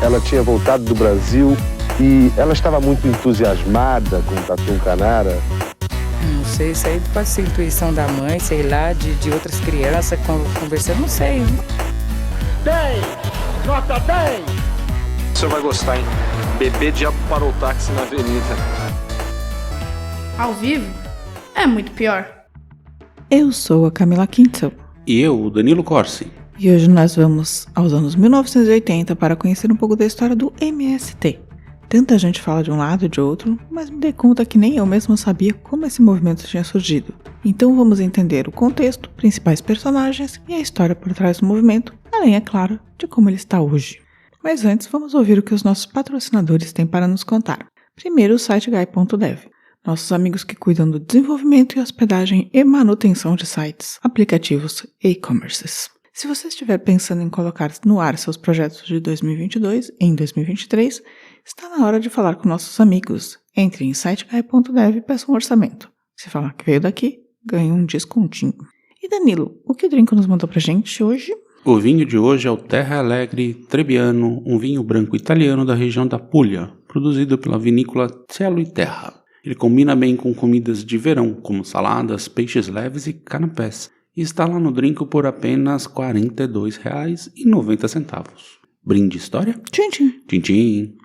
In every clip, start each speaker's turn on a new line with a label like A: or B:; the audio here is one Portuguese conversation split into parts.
A: ela tinha voltado do Brasil e ela estava muito entusiasmada com o Tatu Canara.
B: Não sei, isso aí pode ser intuição da mãe, sei lá, de outras crianças conversando, não sei.
C: 10! Nota 10!
D: O senhor vai gostar, hein? Bebê diabo parou o táxi na avenida.
E: Ao vivo é muito pior.
F: Eu sou a Camila Quintel.
G: E eu, o Danilo Corsi.
F: E hoje nós vamos aos anos 1980 para conhecer um pouco da história do MST. Tanta gente fala de um lado e de outro, mas me dei conta que nem eu mesmo sabia como esse movimento tinha surgido. Então vamos entender o contexto, principais personagens e a história por trás do movimento, além, é claro, de como ele está hoje. Mas antes, vamos ouvir o que os nossos patrocinadores têm para nos contar. Primeiro, o site Guy.dev, nossos amigos que cuidam do desenvolvimento e hospedagem e manutenção de sites, aplicativos e e-commerces. Se você estiver pensando em colocar no ar seus projetos de 2022 em 2023, está na hora de falar com nossos amigos. Entre em siteguy.dev e peça um orçamento. Se falar que veio daqui, ganha um descontinho. E Danilo, o que o Drinco nos mandou pra gente hoje?
G: O vinho de hoje é o Terra Alegre Trebbiano, um vinho branco italiano da região da Puglia, produzido pela vinícola Cielo e Terra. Ele combina bem com comidas de verão, como saladas, peixes leves e canapés, e está lá no Drinco por apenas R$ 42,90. Brinde história?
F: Tchim, tchim.
G: Tchim, tchim.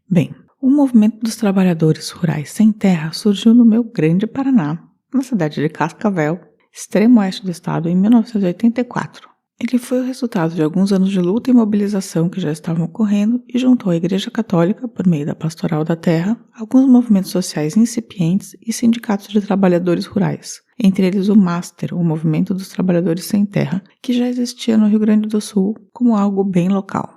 F: Bem, o movimento dos trabalhadores rurais sem terra surgiu no meu grande Paraná, na cidade de Cascavel, extremo oeste do estado, em 1984. Ele foi o resultado de alguns anos de luta e mobilização que já estavam ocorrendo e juntou a Igreja Católica, por meio da Pastoral da Terra, alguns movimentos sociais incipientes e sindicatos de trabalhadores rurais, entre eles o MASTER, o Movimento dos Trabalhadores Sem Terra, que já existia no Rio Grande do Sul como algo bem local.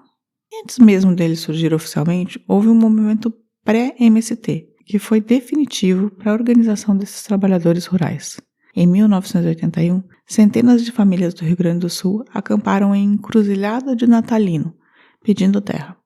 F: Antes mesmo dele surgir oficialmente, houve um movimento pré-MST, que foi definitivo para a organização desses trabalhadores rurais. Em 1981, centenas de famílias do Rio Grande do Sul acamparam em Encruzilhada de Natalino, pedindo terra.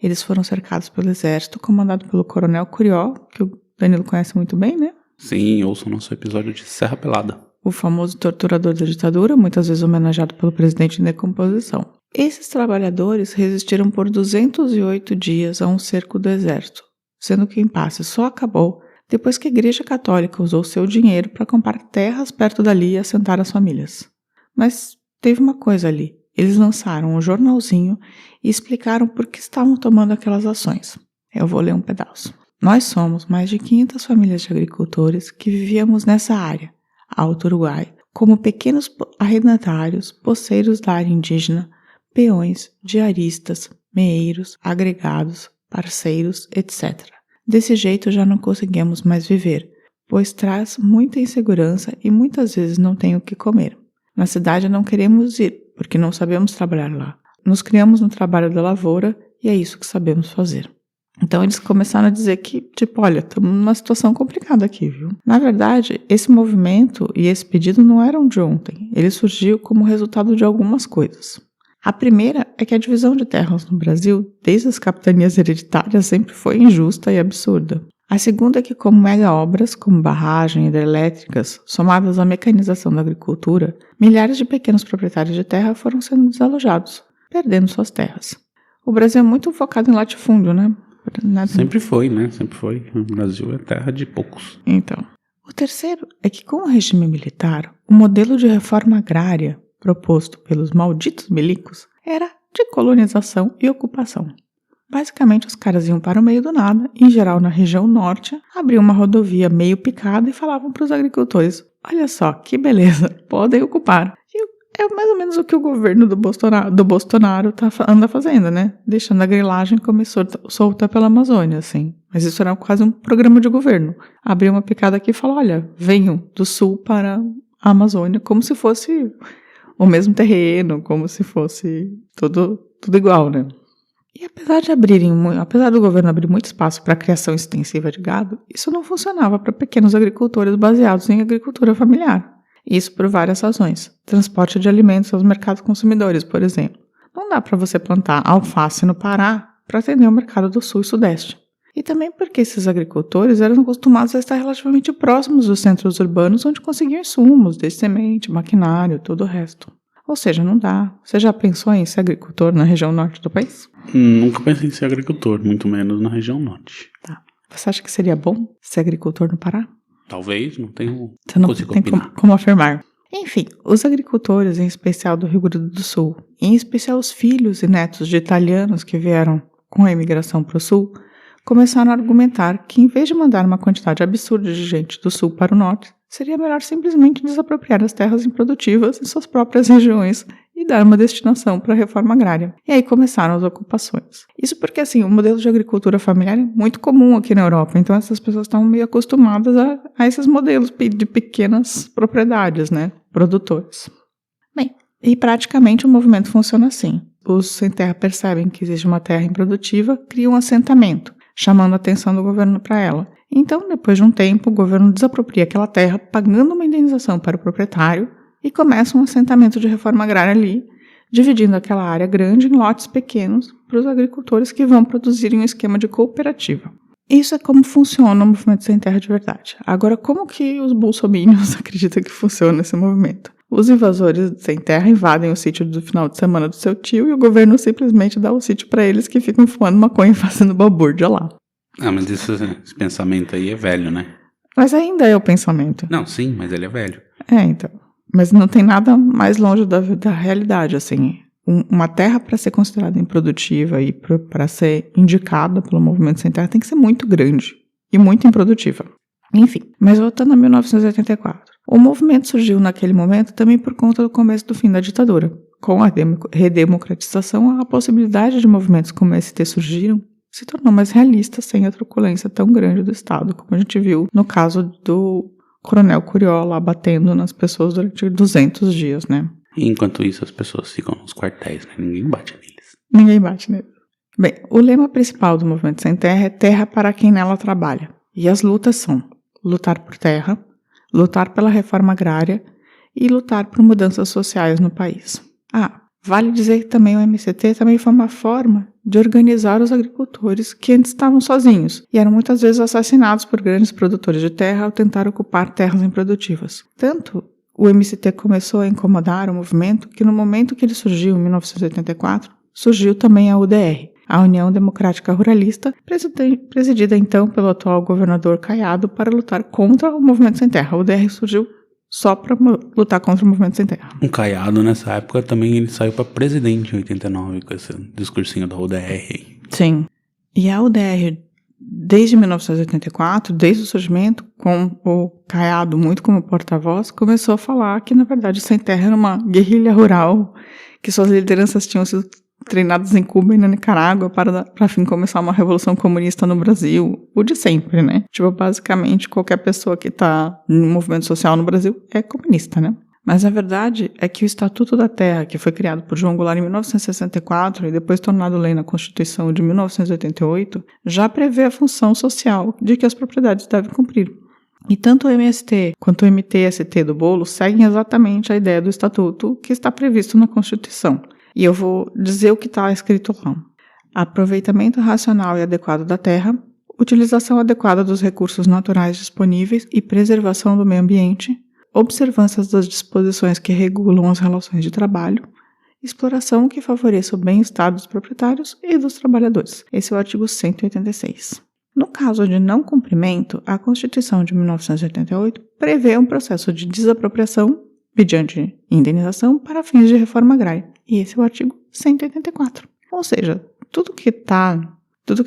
F: Eles foram cercados pelo exército, comandado pelo Coronel Curió, que o Danilo conhece muito bem, né?
G: Sim, ouça o nosso episódio de Serra Pelada.
F: O famoso torturador da ditadura, muitas vezes homenageado pelo presidente em decomposição. Esses trabalhadores resistiram por 208 dias a um cerco do exército, sendo que o impasse só acabou depois que a Igreja Católica usou seu dinheiro para comprar terras perto dali e assentar as famílias. Mas teve uma coisa ali, eles lançaram um jornalzinho e explicaram por que estavam tomando aquelas ações. Eu vou ler um pedaço. Nós somos mais de 500 famílias de agricultores que vivíamos nessa área, Alto Uruguai, como pequenos arrendatários, poceiros da área indígena, peões, diaristas, meeiros, agregados, parceiros, etc. Desse jeito já não conseguimos mais viver, pois traz muita insegurança e muitas vezes não tem o que comer. Na cidade não queremos ir, porque não sabemos trabalhar lá. Nos criamos no trabalho da lavoura e é isso que sabemos fazer. Então eles começaram a dizer que, olha, estamos numa situação complicada aqui, viu? Na verdade, esse movimento e esse pedido não eram de ontem. Ele surgiu como resultado de algumas coisas. A primeira é que a divisão de terras no Brasil, desde as capitanias hereditárias, sempre foi injusta e absurda. A segunda é que, como mega-obras, como barragem, hidrelétricas, somadas à mecanização da agricultura, milhares de pequenos proprietários de terra foram sendo desalojados, perdendo suas terras. O Brasil é muito focado em latifúndio, né?
G: Sempre foi, né? Sempre foi. O Brasil é terra de poucos.
F: Então. O terceiro é que, com o regime militar, o modelo de reforma agrária proposto pelos malditos milicos era de colonização e ocupação. Basicamente, os caras iam para o meio do nada, em geral na região norte, abriam uma rodovia meio picada e falavam para os agricultores: olha só, que beleza, podem ocupar. E é mais ou menos o que o governo do Bolsonaro anda fazendo, né? Deixando a grilagem começar solta pela Amazônia, assim. Mas isso era quase um programa de governo. Abrir uma picada aqui e falar: olha, venham do sul para a Amazônia, como se fosse o mesmo terreno, como se fosse tudo igual, né? E apesar do governo abrir muito espaço para a criação extensiva de gado, isso não funcionava para pequenos agricultores baseados em agricultura familiar. Isso por várias razões. Transporte de alimentos aos mercados consumidores, por exemplo. Não dá para você plantar alface no Pará para atender o mercado do Sul e Sudeste. E também porque esses agricultores eram acostumados a estar relativamente próximos dos centros urbanos onde conseguiam insumos, desde semente, maquinário, todo o resto. Ou seja, não dá. Você já pensou em ser agricultor na região norte do país?
G: Nunca pensei em ser agricultor, muito menos na região norte.
F: Tá. Você acha que seria bom ser agricultor no Pará?
G: Talvez, não tenho...
F: Você não tem como afirmar. Enfim, os agricultores, em especial do Rio Grande do Sul, em especial os filhos e netos de italianos que vieram com a imigração para o Sul, começaram a argumentar que, em vez de mandar uma quantidade absurda de gente do Sul para o Norte, seria melhor simplesmente desapropriar as terras improdutivas em suas próprias regiões e dar uma destinação para a reforma agrária. E aí começaram as ocupações. Isso porque, assim, o modelo de agricultura familiar é muito comum aqui na Europa, então essas pessoas estavam meio acostumadas a esses modelos de pequenas propriedades, né, produtores. Bem, e praticamente o movimento funciona assim. Os sem terra percebem que existe uma terra improdutiva, criam um assentamento, chamando a atenção do governo para ela. Então, depois de um tempo, o governo desapropria aquela terra, pagando uma indenização para o proprietário e começa um assentamento de reforma agrária ali, dividindo aquela área grande em lotes pequenos para os agricultores que vão produzir em um esquema de cooperativa. Isso é como funciona o movimento sem terra de verdade. Agora, como que os bolsominions acreditam que funciona esse movimento? Os invasores sem terra invadem o sítio do final de semana do seu tio e o governo simplesmente dá o sítio para eles que ficam fumando maconha e fazendo balbúrdia lá.
G: Ah, mas esse pensamento aí é velho, né?
F: Mas ainda é o pensamento.
G: Não, sim, mas ele é velho.
F: Então. Mas não tem nada mais longe da realidade, assim. Uma terra para ser considerada improdutiva e para ser indicada pelo movimento sem terra tem que ser muito grande e muito improdutiva. Enfim, mas voltando a 1984. O movimento surgiu naquele momento também por conta do começo do fim da ditadura. Com a redemocratização, a possibilidade de movimentos como ST surgiram se tornou mais realista sem a truculência tão grande do Estado, como a gente viu no caso do Coronel Curió lá batendo nas pessoas durante 200 dias, né?
G: E enquanto isso as pessoas ficam nos quartéis, né? Ninguém bate neles.
F: Ninguém bate neles. Bem, o lema principal do Movimento Sem Terra é terra para quem nela trabalha. E as lutas são lutar por terra, lutar pela reforma agrária e lutar por mudanças sociais no país. Vale dizer que também o MST também foi uma forma de organizar os agricultores que antes estavam sozinhos e eram muitas vezes assassinados por grandes produtores de terra ao tentar ocupar terras improdutivas. Tanto o MST começou a incomodar o movimento que no momento que ele surgiu, em 1984, surgiu também a UDR, a União Democrática Ruralista, presidida então pelo atual governador Caiado para lutar contra o movimento sem terra. A UDR surgiu só para lutar contra o movimento sem terra.
G: Um Caiado, nessa época, também ele saiu para presidente em 89, com esse discursinho da UDR.
F: Sim. E a UDR, desde 1984, desde o surgimento, com o Caiado muito como porta-voz, começou a falar que, na verdade, o sem terra era uma guerrilha rural, que suas lideranças tinham sido treinadas em Cuba e na Nicarágua para fim começar uma revolução comunista no Brasil, o de sempre, né? Tipo, basicamente, qualquer pessoa que está no movimento social no Brasil é comunista, né? Mas a verdade é que o Estatuto da Terra, que foi criado por João Goulart em 1964 e depois tornado lei na Constituição de 1988, já prevê a função social de que as propriedades devem cumprir. E tanto o MST quanto o MTST do Bolo seguem exatamente a ideia do Estatuto que está previsto na Constituição. E eu vou dizer o que está escrito lá. Aproveitamento racional e adequado da terra, utilização adequada dos recursos naturais disponíveis e preservação do meio ambiente, observâncias das disposições que regulam as relações de trabalho, exploração que favoreça o bem-estar dos proprietários e dos trabalhadores. Esse é o artigo 186. No caso de não cumprimento, a Constituição de 1988 prevê um processo de desapropriação mediante indenização para fins de reforma agrária. E esse é o artigo 184. Ou seja, tudo que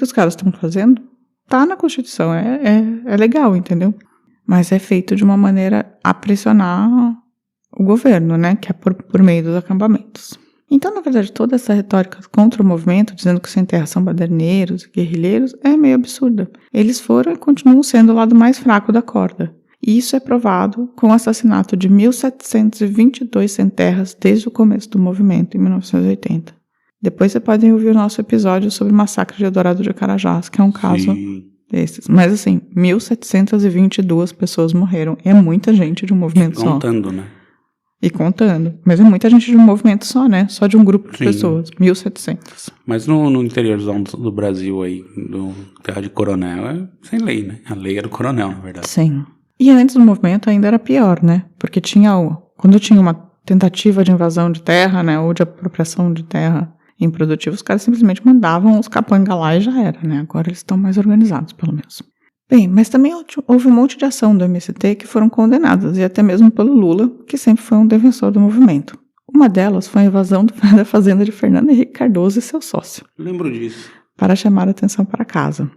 F: os caras estão fazendo está na Constituição, é legal, entendeu? Mas é feito de uma maneira a pressionar o governo, né? Que é por meio dos acampamentos. Então, na verdade, toda essa retórica contra o movimento, dizendo que os sem terra são baderneiros e guerrilheiros, é meio absurda. Eles foram e continuam sendo o lado mais fraco da corda. E isso é provado com o assassinato de 1.722 sem terras desde o começo do movimento, em 1980. Depois vocês podem ouvir o nosso episódio sobre o massacre de Eldorado de Carajás, que é um caso desses. Mas assim, 1.722 pessoas morreram. É muita gente de um movimento só.
G: Contando, né?
F: E contando. Mas é muita gente de um movimento só, né? Só de um grupo de pessoas. 1.700.
G: Mas no interiorzão do Brasil aí, do Terra de Coronel, é sem lei, né? A lei era do coronel, na verdade.
F: Sim. E antes do movimento ainda era pior, né? Porque quando tinha uma tentativa de invasão de terra, né? Ou de apropriação de terra improdutiva, os caras simplesmente mandavam os capangas lá e já era, né? Agora eles estão mais organizados, pelo menos. Bem, mas também houve um monte de ação do MST que foram condenadas, e até mesmo pelo Lula, que sempre foi um defensor do movimento. Uma delas foi a invasão da fazenda de Fernando Henrique Cardoso e seu sócio.
G: Lembro disso.
F: Para chamar a atenção para a causa.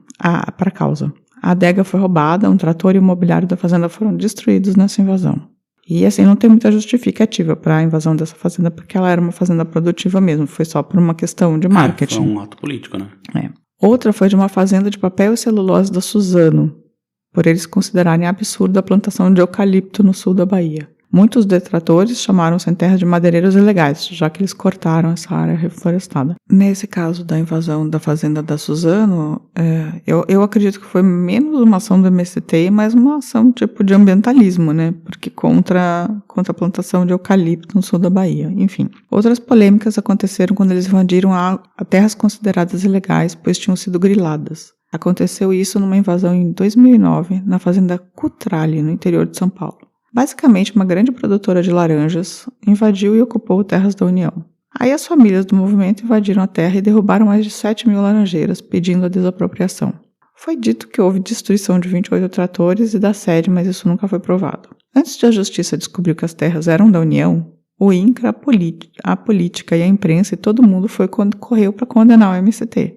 F: A adega foi roubada, um trator e o mobiliário da fazenda foram destruídos nessa invasão. E assim, não tem muita justificativa para a invasão dessa fazenda, porque ela era uma fazenda produtiva mesmo, foi só por uma questão de marketing.
G: Foi um ato político, né?
F: Outra foi de uma fazenda de papel e celulose da Suzano, por eles considerarem absurda a plantação de eucalipto no sul da Bahia. Muitos detratores chamaram sem terra de madeireiros ilegais, já que eles cortaram essa área reflorestada. Nesse caso da invasão da fazenda da Suzano, eu acredito que foi menos uma ação do MST, mas uma ação tipo de ambientalismo, né? Porque contra a plantação de eucalipto no sul da Bahia. Enfim, outras polêmicas aconteceram quando eles invadiram a terras consideradas ilegais, pois tinham sido griladas. Aconteceu isso numa invasão em 2009, na fazenda Cutrale, no interior de São Paulo. Basicamente, uma grande produtora de laranjas invadiu e ocupou terras da União. Aí as famílias do movimento invadiram a terra e derrubaram mais de 7.000 laranjeiras, pedindo a desapropriação. Foi dito que houve destruição de 28 tratores e da sede, mas isso nunca foi provado. Antes de a justiça descobrir que as terras eram da União, o INCRA, a política e a imprensa e todo mundo correu para condenar o MST.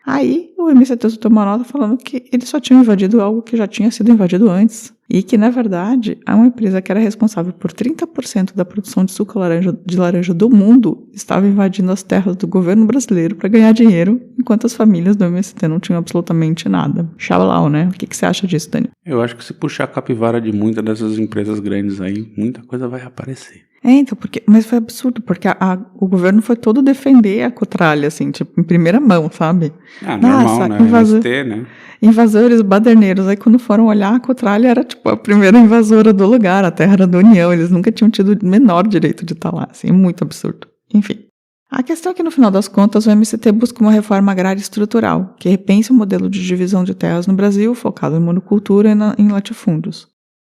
F: Aí o MST tomou nota falando que eles só tinham invadido algo que já tinha sido invadido antes. E que, na verdade, uma empresa que era responsável por 30% da produção de suco de laranja do mundo estava invadindo as terras do governo brasileiro para ganhar dinheiro, enquanto as famílias do MST não tinham absolutamente nada. Xalau, né? O que você acha disso, Dani?
G: Eu acho que se puxar a capivara de muitas dessas empresas grandes aí, muita coisa vai aparecer.
F: Então, mas foi absurdo, porque o governo foi todo defender a Cutrale, assim, tipo, em primeira mão, sabe?
G: Normal, né? MST, né?
F: Invasores baderneiros. Aí quando foram olhar, a Cutrale era tipo a primeira invasora do lugar, a terra era da União, eles nunca tinham tido o menor direito de estar lá, assim, muito absurdo. Enfim. A questão é que no final das contas o MST busca uma reforma agrária estrutural, que repense o modelo de divisão de terras no Brasil, focado em monocultura e em latifúndios.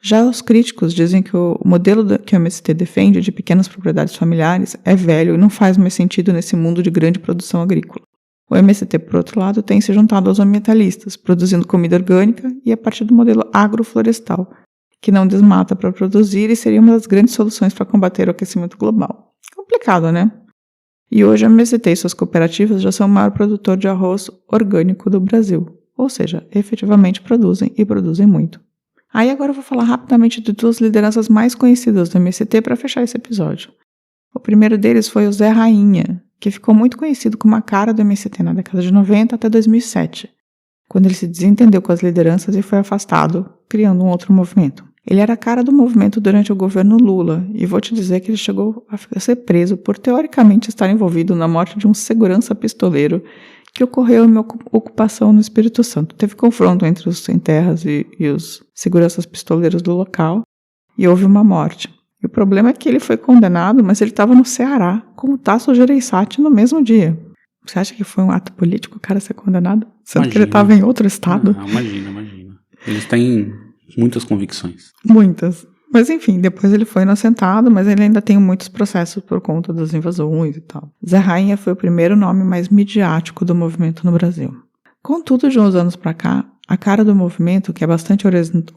F: Já os críticos dizem que o modelo que o MST defende de pequenas propriedades familiares é velho e não faz mais sentido nesse mundo de grande produção agrícola. O MST, por outro lado, tem se juntado aos ambientalistas, produzindo comida orgânica e a partir do modelo agroflorestal, que não desmata para produzir e seria uma das grandes soluções para combater o aquecimento global. Complicado, né? E hoje o MST e suas cooperativas já são o maior produtor de arroz orgânico do Brasil, ou seja, efetivamente produzem e produzem muito. Aí agora eu vou falar rapidamente de duas lideranças mais conhecidas do MST para fechar esse episódio. O primeiro deles foi o Zé Rainha, que ficou muito conhecido como a cara do MST na década de 90 até 2007, quando ele se desentendeu com as lideranças e foi afastado, criando um outro movimento. Ele era a cara do movimento durante o governo Lula, e vou te dizer que ele chegou a ser preso por teoricamente estar envolvido na morte de um segurança pistoleiro que ocorreu em uma ocupação no Espírito Santo. Teve confronto entre os sem-terras e os seguranças pistoleiros do local, e houve uma morte. E o problema é que ele foi condenado, mas ele estava no Ceará, como Tasso Gereissati, no mesmo dia. Você acha que foi um ato político o cara ser condenado? Sendo que ele estava em outro estado?
G: Imagina. Eles têm muitas convicções.
F: Muitas. Mas enfim, depois ele foi inocentado, mas ele ainda tem muitos processos por conta das invasões e tal. Zé Rainha foi o primeiro nome mais midiático do movimento no Brasil. Contudo, de uns anos para cá, a cara do movimento, que é bastante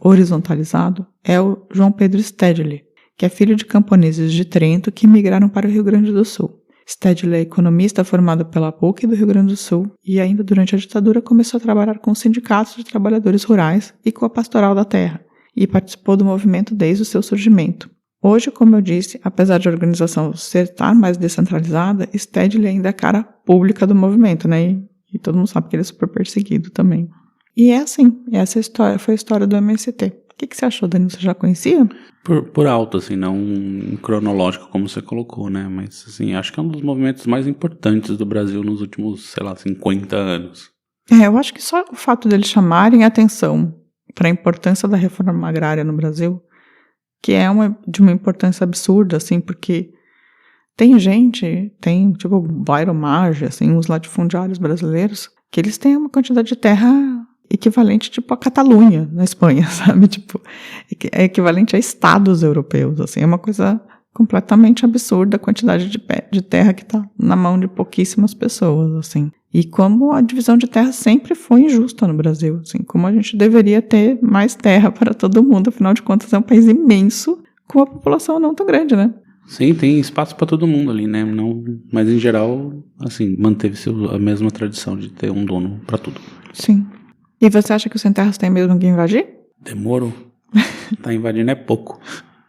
F: horizontalizado, é o João Pedro Stedley, que é filho de camponeses de Trento que migraram para o Rio Grande do Sul. Stedley é economista formado pela PUC do Rio Grande do Sul e ainda durante a ditadura começou a trabalhar com sindicatos de trabalhadores rurais e com a Pastoral da Terra, e participou do movimento desde o seu surgimento. Hoje, como eu disse, apesar de a organização estar mais descentralizada, Stedley ainda é a cara pública do movimento, né? E todo mundo sabe que ele é super perseguido também. E é assim, essa foi a história do MST. O que você achou, Dani? Você já conhecia?
G: Por alto, assim, não cronológico como você colocou, né? Mas, assim, acho que é um dos movimentos mais importantes do Brasil nos últimos, 50 anos.
F: Eu acho que só o fato deles chamarem a atenção para a importância da reforma agrária no Brasil, que é de uma importância absurda, assim, porque tem tipo Byron Maggi, assim, os latifundiários brasileiros, que eles têm uma quantidade de terra equivalente, tipo, a Catalunha, na Espanha, sabe? Tipo, é equivalente a estados europeus, assim, é uma coisa completamente absurda a quantidade de terra que está na mão de pouquíssimas pessoas, assim. E como a divisão de terra sempre foi injusta no Brasil, assim, como a gente deveria ter mais terra para todo mundo, afinal de contas é um país imenso, com uma população não tão grande, né?
G: Sim, tem espaço para todo mundo ali, né? Não, mas em geral, assim, manteve-se a mesma tradição de ter um dono para tudo.
F: Sim. E você acha que os sem terras têm mesmo que invadir?
G: Demorou. Tá invadindo é pouco.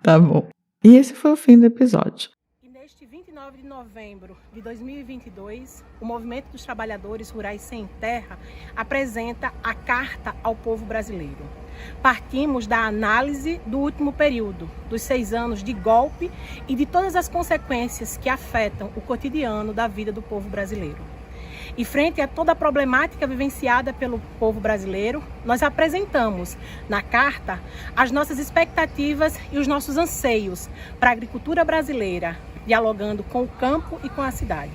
F: Tá bom. E esse foi o fim do episódio.
H: E neste 29 de novembro de 2022, o Movimento dos Trabalhadores Rurais Sem Terra apresenta a Carta ao Povo Brasileiro. Partimos da análise do último período, dos 6 anos de golpe e de todas as consequências que afetam o cotidiano da vida do povo brasileiro. E frente a toda a problemática vivenciada pelo povo brasileiro, nós apresentamos na carta as nossas expectativas e os nossos anseios para a agricultura brasileira, dialogando com o campo e com a cidade.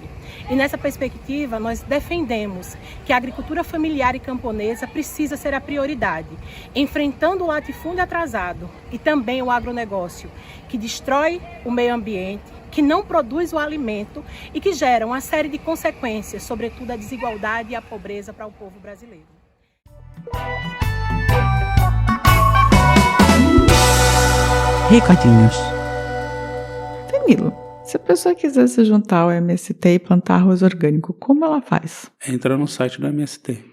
H: E nessa perspectiva, nós defendemos que a agricultura familiar e camponesa precisa ser a prioridade, enfrentando o latifúndio atrasado e também o agronegócio, que destrói o meio ambiente, que não produz o alimento e que gera uma série de consequências, sobretudo a desigualdade e a pobreza para o povo brasileiro.
I: Recadinhos.
F: Danilo, se a pessoa quiser se juntar ao MST e plantar arroz orgânico, como ela faz?
G: Entra no site do MST.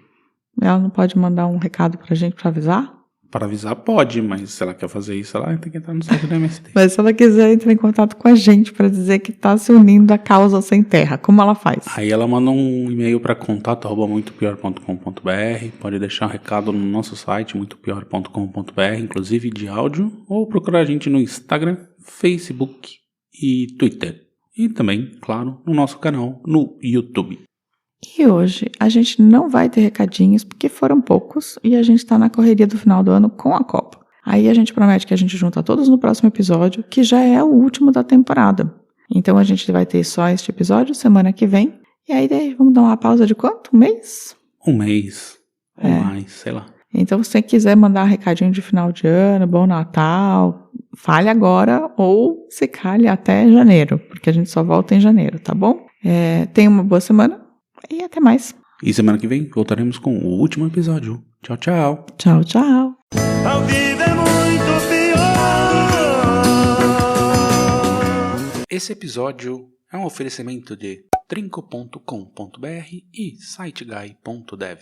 F: Ela não pode mandar um recado pra gente pra avisar?
G: Para avisar pode, mas se ela quer fazer isso, ela tem que entrar no site do MST.
F: Mas se ela quiser entrar em contato com a gente para dizer que está se unindo à causa sem terra, como ela faz?
G: Aí ela manda um e-mail para contato@muitopior.com.br, pode deixar um recado no nosso site, muitopior.com.br, inclusive de áudio, ou procurar a gente no Instagram, Facebook e Twitter. E também, claro, no nosso canal no YouTube.
F: E hoje a gente não vai ter recadinhos porque foram poucos e a gente está na correria do final do ano com a Copa. Aí a gente promete que a gente junta todos no próximo episódio, que já é o último da temporada. Então a gente vai ter só este episódio semana que vem. E aí vamos dar uma pausa de quanto? Um mês?
G: Um mês. Ou mais, sei lá.
F: Então se você quiser mandar recadinho de final de ano, bom Natal, fale agora ou se calhe até janeiro, porque a gente só volta em janeiro, tá bom? Tenha uma boa semana. E até mais.
G: E semana que vem voltaremos com o último episódio. Tchau, tchau.
F: Tchau, tchau.
C: A vida é muito pior.
G: Esse episódio é um oferecimento de trinco.com.br e siteguy.dev.